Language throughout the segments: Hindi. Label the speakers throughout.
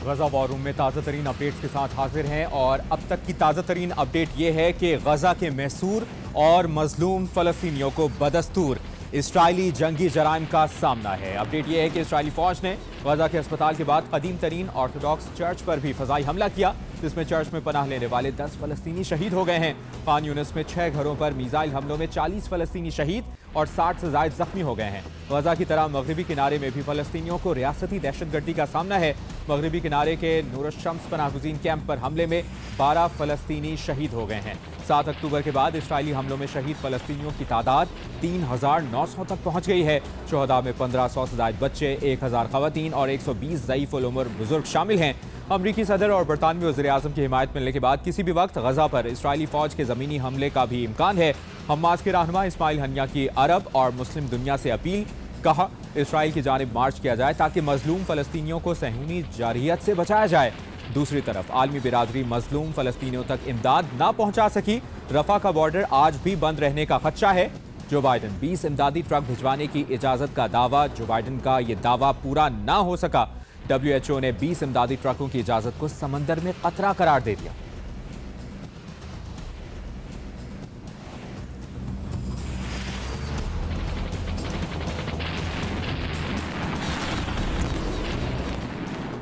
Speaker 1: गजा वॉर रूम में ताज़ा तरीन अपडेट्स के साथ हाजिर हैं और अब तक की ताज़ा तरीन अपडेट ये है कि गजा के महसूर और मजलूम फ़लस्तीनियों को बदस्तूर इस्राइली जंगी जराइम का सामना है। अपडेट यह है कि इस्राइली फौज ने गजा के अस्पताल के बाद कदीम तरीन ऑर्थोडॉक्स चर्च पर भी फ़ज़ाई हमला किया, जिसमें चर्च में पनाह लेने वाले 10 फ़लस्तीनी शहीद हो गए हैं। खान यूनिस में 6 घरों पर मीज़ाइल हमलों में 40 फ़लस्तीनी शहीद और 60 से ज़ायद जख्मी हो गए हैं। गजा की तरह मगरबी किनारे में भी फ़लस्तीनियों को रियासती दहशतगर्दी का सामना है। मगरबी किनारे के नूर-उश-शम्स पनाहगुज़ीन कैंप पर हमले में 12 फ़लस्तीनी शहीद हो गए हैं। 7 अक्टूबर के बाद इस्राइली हमलों में शहीद फ़लस्तीनियों की तादाद 3900 तक पहुँच गई है। शुहदा में 1500 से ज़ायद बच्चे, 1000 ख़वातीन और 120 ज़ईफ़ुल उम्र बुजुर्ग शामिल हैं। अमरीकी सदर और बरतानवी वज़ीर-ए-आज़म की हिमायत मिलने के बाद किसी भी वक्त गजा पर इस्राइली फ़ौज के ज़मीनी हमले का भी इम्कान है। हमास के रहनुमा इस्माइल हनिया की अरब और मुस्लिम दुनिया से अपील, कहा इस्राइल की जानिब मार्च किया जाए ताकि मजलूम फ़लस्तीनियों को सहूनी जारियत से बचाया जाए। दूसरी तरफ आलमी बिरादरी मजलूम फ़लस्तीनियों तक इमदाद ना पहुँचा सकी। रफ़ा का बॉर्डर आज भी बंद रहने का खदशा है। जो बाइडन 20 इमदादी ट्रक भिजवाने की इजाज़त का दावा, जो बाइडन का ये दावा पूरा ना हो सका। WHO ने 20 इमदादी ट्रकों की इजाज़त को समंदर में खतरा करार दे दिया।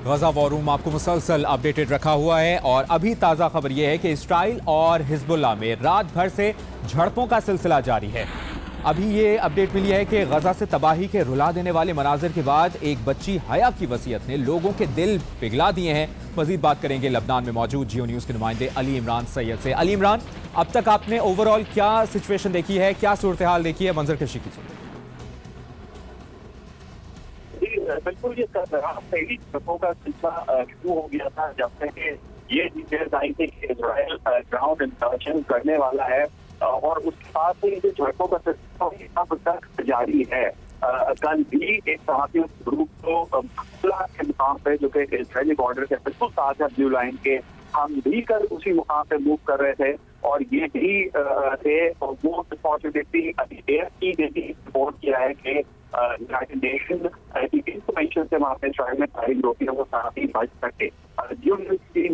Speaker 1: गजा वॉर रूम आपको मुसलसल अपडेटेड रखा हुआ है और अभी ताज़ा खबर यह है कि इस्राइल और हिजबुल्लाह में रात भर से झड़पों का सिलसिला जारी है। अभी ये अपडेट मिली है कि गजा से तबाही के रुला देने वाले मनाजिर के बाद एक बच्ची हया की वसीयत ने लोगों के दिल पिघला दिए हैं। मजीद बात करेंगे लबनान में मौजूद जियो न्यूज़ के नुमाइंदे अली इमरान सैयद से। अली इमरान, अब तक आपने ओवरऑल क्या सिचुएशन देखी है, क्या सूरत हाल देखी है, मंजर कशी कीजिए।
Speaker 2: बिल्कुल, ये पहली ट्रकों का सिलसिला शुरू हो गया था जब तक ये डिटेल्स आई थी कि इजराइल ग्राउंड इंस्पेक्शन करने वाला है और उसके बाद से ये झड़पों का सिलसिला अब तक जारी है। कल भी एक सहाफ़ी ग्रुप को के मुकाम पे, जो कि इजरायली बॉर्डर के बिल्कुल साथ है ब्लू लाइन के, हम भी कल उसी मुकाम पे मूव कर रहे थे और ये भी थे वो अनफॉर्चुनेटली AFP ने भी रिपोर्ट किया है कि यूनाइटेड नेशन की इंफॉर्मेशन से वहाँ पे इस्राइल में फायरिंग रोकी है, वो साथी बच सके।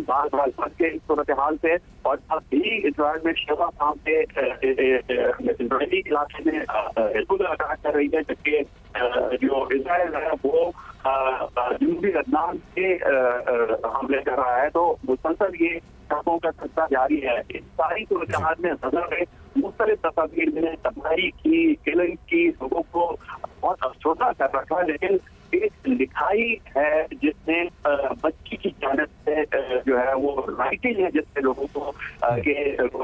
Speaker 2: बार बार बच के इस सूरत हाल से और अब भी इजराइल में शबा शाम से इजरायली इलाके में हिजबुल्लाह अटैक कर रही है, जबकि जो इजराइल है वो जनूबी लबनान से हमले कर रहा है। तो मुसलसल ये ट्रकों का सिलसिला जारी है। इस सारी सूरत हाल में गजा में मुख्तलिफ तस्वीर में तबाही की, किलिंग की, लोगों को बहुत अफसोसा कर रखा है, लेकिन एक लिखाई है जिसने बच्ची की जानिब से जो है वो राइटिंग है जिससे लोगों को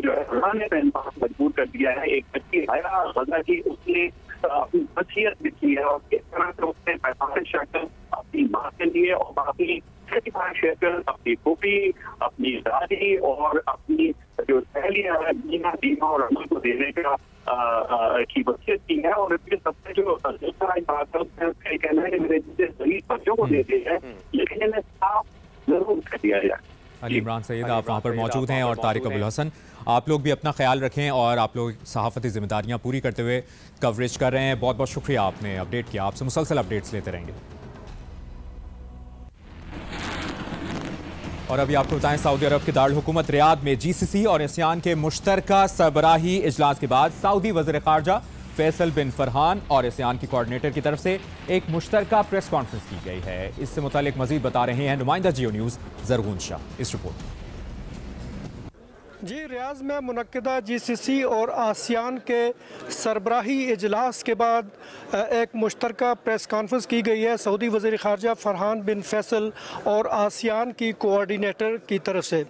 Speaker 2: जो है रुलाने पर मजबूर कर दिया है। एक बच्ची हया गजा की, उसने अपनी वसीयत लिखी है और किस तरह से उसने 45 शक्ल अपनी माँ के लिए और बाकी 35 शक्ल अपनी फूफी, अपनी दादी और अपनी जो सहेलियां है मीना, दीमा और अमल को देने का की वसीयत की है। और इसके सबसे जो बात है उसका कहना है कि मेरे जितने गरीब बच्चों को देते हैं, लेकिन इन्हें साफ जरूर कर दिया जाए।
Speaker 1: अली इमरान सैयद आप वहाँ पर मौजूद हैं और तारिक अबुल हसन, आप लोग भी अपना ख्याल रखें और आप लोग सहाफ़ती जिम्मेदारियाँ पूरी करते हुए कवरेज कर रहे हैं। बहुत बहुत शुक्रिया, आपने अपडेट किया। आपसे मुसलसल अपडेट्स लेते रहेंगे। और अभी आपको बताएं, सऊदी अरब के दारुल हुकूमत रियाद में GCC और ASEAN के मुश्तरका सरबराही इजलास के बाद सऊदी वज़ीर ख़ारजा फैसल बिन फरहान और ASEAN की कोऑर्डिनेटर की तरफ से एक मुश्तरका प्रेस कॉन्फ्रेंस की गई है। इससे मुतालिक मजीद बता रहे हैं नुमाइंदा जियो न्यूज़ ज़रगून शाह। इस रिपोर्ट
Speaker 3: जी, रियाद में मुनक्किदा GCC और ASEAN के सरबराही इजलास के बाद एक मुश्तरका प्रेस कॉन्फ्रेंस की गई है सऊदी वज़ीर ख़ारजा फरहान बिन फैसल और ASEAN की कोऑर्डिनेटर की तरफ से।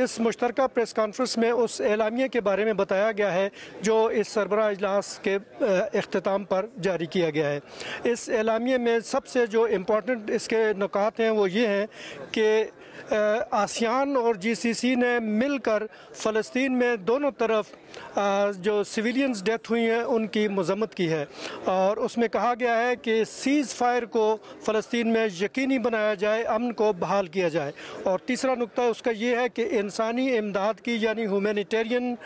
Speaker 3: इस मुश्तरका प्रेस कॉन्फ्रेंस में उस एलामिया के बारे में बताया गया है जो इस सरबराह इजलास के अख्ताम पर जारी किया गया है। इस एलामिया में सबसे जो इम्पोर्टेंट इसके नुकात हैं वो ये हैं कि ASEAN और GCC ने मिलकर फ़लस्तीन में दोनों तरफ जो सिविलियंस डेथ हुई हैं उनकी मजम्मत की है और उसमें कहा गया है कि सीज़ फायर को फ़लस्तीन में यकीनी बनाया जाए, अमन को बहाल किया जाए। और तीसरा नुक्ता उसका ये है कि इंसानी इमदाद की यानी ह्यूमैनिटेरियन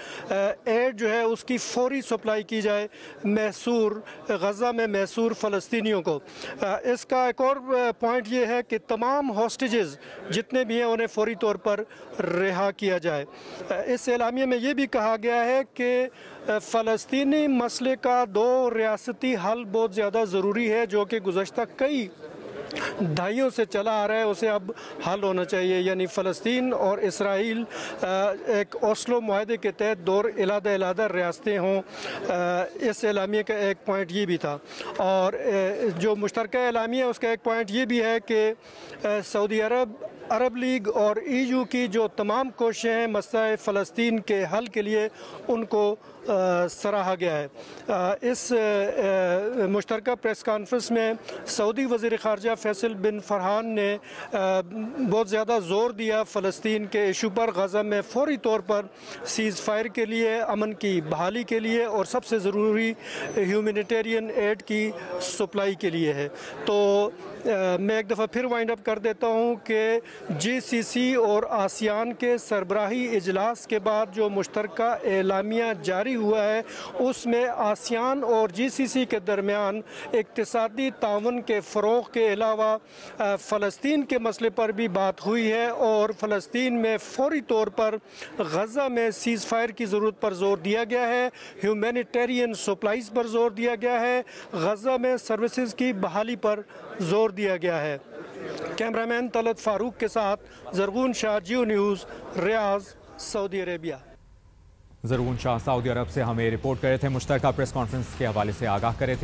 Speaker 3: एड जो है उसकी फौरी सप्लाई की जाए मैसूर गज़ा में मैसूर फ़लस्तीनियों को। इसका एक और पॉइंट ये है कि तमाम हॉस्टेजेस जितने भी हैं उन्हें फौरी तौर पर रिहा किया जाए। इस एलामिया में ये भी कहा गया है कि फ़लस्तीनी मसले का दो रियासती हल बहुत ज़्यादा ज़रूरी है, जो कि गुज़श्ता कई दहाइयों से चला आ रहा है, उसे अब हल होना चाहिए। यानी फ़लस्तीन और इसराइल एक ओस्लो मुआहदे के तहत दो अलग-अलग रियासतें हों। इस एलामिया का एक पॉइंट ये भी था। और जो मुश्तरका एलामिया उसका एक पॉइंट ये भी है कि सऊदी अरब लीग और EU की जो तमाम कोशिशें हैं मसला फ़लस्तीन के हल के लिए उनको सराहा गया है। इस मुश्तरका प्रेस कॉन्फ्रेंस में सऊदी वज़ीर ख़ारजा फैसल बिन फरहान ने बहुत ज़्यादा ज़ोर दिया फ़लस्तीन के इशू पर, गज़ा में फौरी तौर पर सीज़ फायर के लिए, अमन की बहाली के लिए और सबसे ज़रूरी ह्यूमैनिटेरियन एड की सप्लाई के लिए है। तो मैं एक दफ़ा फिर वाइंड अप कर देता हूँ कि GCC और आसियान के सरबराही इजलास के बाद जो मुश्तरका एलामिया जारी हुआ है उसमें आसियान और GCC के दरमियान इक़्तिसादी तावन के फ़रोग़ के अलावा फ़लस्तीन के मसले पर भी बात हुई है और फ़लस्तीन में फौरी तौर पर गज़ा में सीज़ फायर की ज़रूरत पर ज़ोर दिया गया है, ह्यूमैनिटेरियन सप्लाईज़ पर ज़ोर दिया गया है, गज़ा में सर्विसेज की बहाली पर ज़ोर दिया गया है। कैमरामैन तलत फारूक के साथ ज़रगून शाह, जियो न्यूज़, रियाज़, सऊदी अरेबिया।
Speaker 1: ज़रगून शाह सऊदी अरब से हमें रिपोर्ट कर रहे थे, मुश्तरका प्रेस कॉन्फ्रेंस के हवाले से आगाह कर रहे थे।